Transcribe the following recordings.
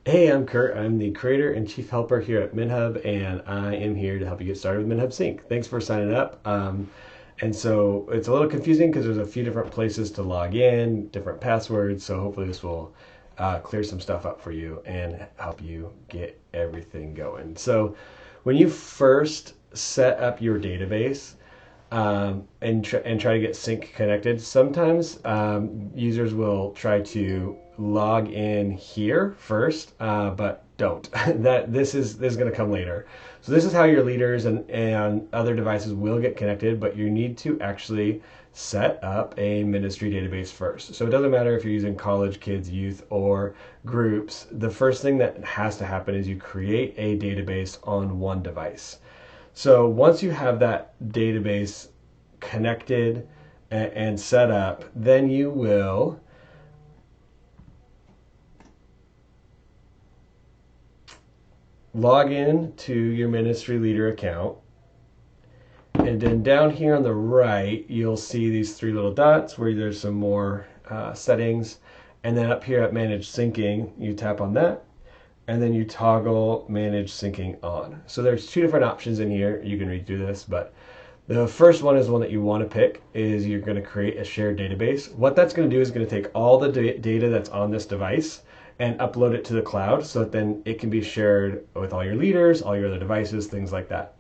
Hey, I'm Kurt. I'm the creator and chief helper here at MinHub, and I am here to help you get started with MinHub Sync. Thanks for signing up. And so it's a little confusing because there's a few different places to log in, different passwords. So hopefully this will clear some stuff up for you and help you get everything going. So when you first set up your database, and try to get sync connected. Sometimes users will try to log in here first, but don't. This is going to come later. So this is how your leaders and other devices will get connected, but you need to actually set up a ministry database first. So it doesn't matter if you're using college, kids, youth, or groups. The first thing that has to happen is you create a database on one device. So once you have that database connected and set up, then you will log in to your ministry leader account. And then down here on the right, you'll see these three little dots where there's some more settings. And then up here at Manage Syncing, you tap on that. And then you toggle Manage Syncing on. So there's two different options in here. You can read through this, but the first one is one that you want to pick, is you're going to create a shared database. What that's going to do is going to take all the data that's on this device and upload it to the cloud so that then it can be shared with all your leaders, all your other devices, things like that.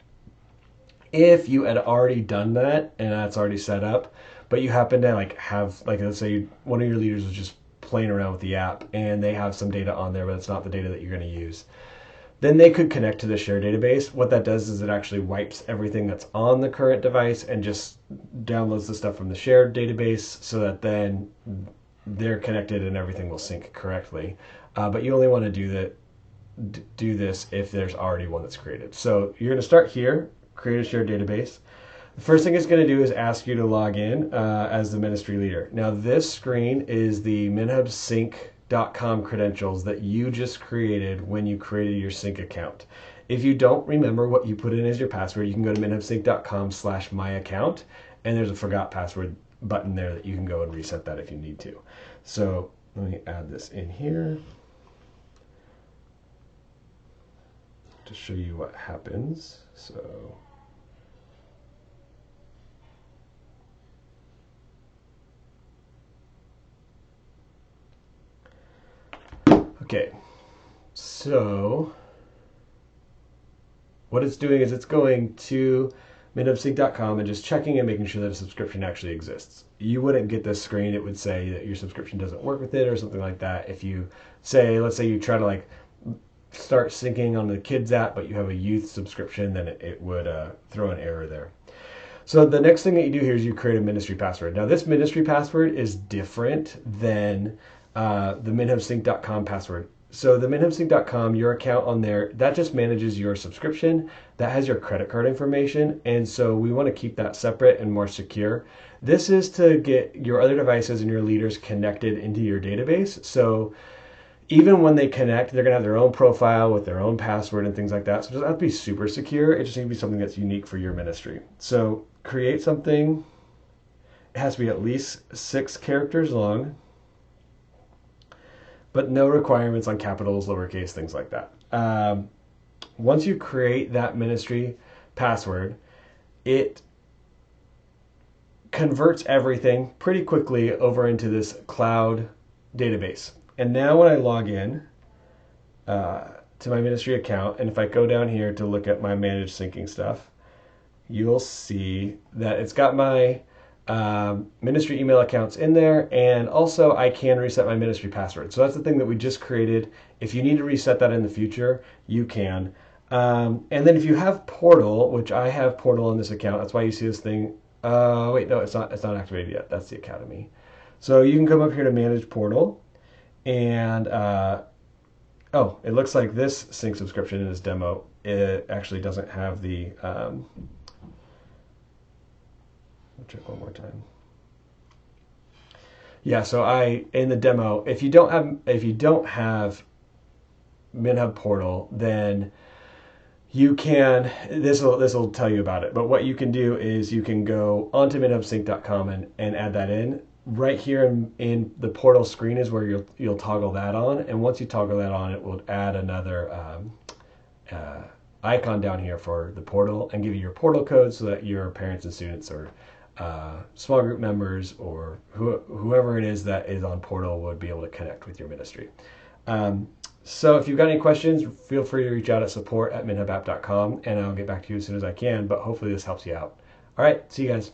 If you had already done that and that's already set up, but you happen to let's say one of your leaders was just playing around with the app and they have some data on there, but it's not the data that you're going to use, then they could connect to the shared database. What that does is it actually wipes everything that's on the current device and just downloads the stuff from the shared database so that then they're connected and everything will sync correctly. But you only want to do this if there's already one that's created. So you're going to start here, create a shared database. The first thing it's going to do is ask you to log in as the ministry leader. Now this screen is the MinHub Sync.com credentials that you just created when you created your Sync account. If you don't remember what you put in as your password, you can go to minhubsync.com/myaccount, and there's a forgot password button there that you can go and reset that if you need to. So let me add this in here to show you what happens. So okay, so what it's doing is it's going to minhubsync.com and just checking and making sure that a subscription actually exists. You wouldn't get this screen. It would say that your subscription doesn't work with it or something like that. If you say, let's say you try to start syncing on the kids app, but you have a youth subscription, then it would throw an error there. So the next thing that you do here is you create a ministry password. Now this ministry password is different than the minhubsync.com password. So the minhubsync.com, your account on there, that just manages your subscription. That has your credit card information. And so we want to keep that separate and more secure. This is to get your other devices and your leaders connected into your database. So even when they connect, they're going to have their own profile with their own password and things like that. So it doesn't have to be super secure. It just needs to be something that's unique for your ministry. So create something. It has to be at least 6 characters long, but no requirements on capitals, lowercase, things like that. Once you create that ministry password, it converts everything pretty quickly over into this cloud database. And now when I log in to my ministry account, and if I go down here to look at my managed syncing stuff, you'll see that it's got my ministry email accounts in there, and also I can reset my ministry password. So that's the thing that we just created. If you need to reset that in the future, you can. And then if you have Portal, which I have Portal on this account, that's why you see this thing. Wait, no, it's not activated yet. That's the Academy. So you can come up here to Manage Portal, and oh, it looks like this sync subscription in this demo, it actually doesn't have the I'll check one more time. Yeah, so in the demo, if you don't have MinHub Portal, then you can, this will tell you about it. But what you can do is you can go onto minhubsync.com and add that in. right here in the portal screen is where you'll toggle that on, and once you toggle that on, it will add another icon down here for the portal and give you your portal code so that your parents and students or small group members or whoever it is that is on portal would be able to connect with your ministry. So if you've got any questions, feel free to reach out at support@minhubapp.com, and I'll get back to you as soon as I can, but hopefully this helps you out. All right, see you guys.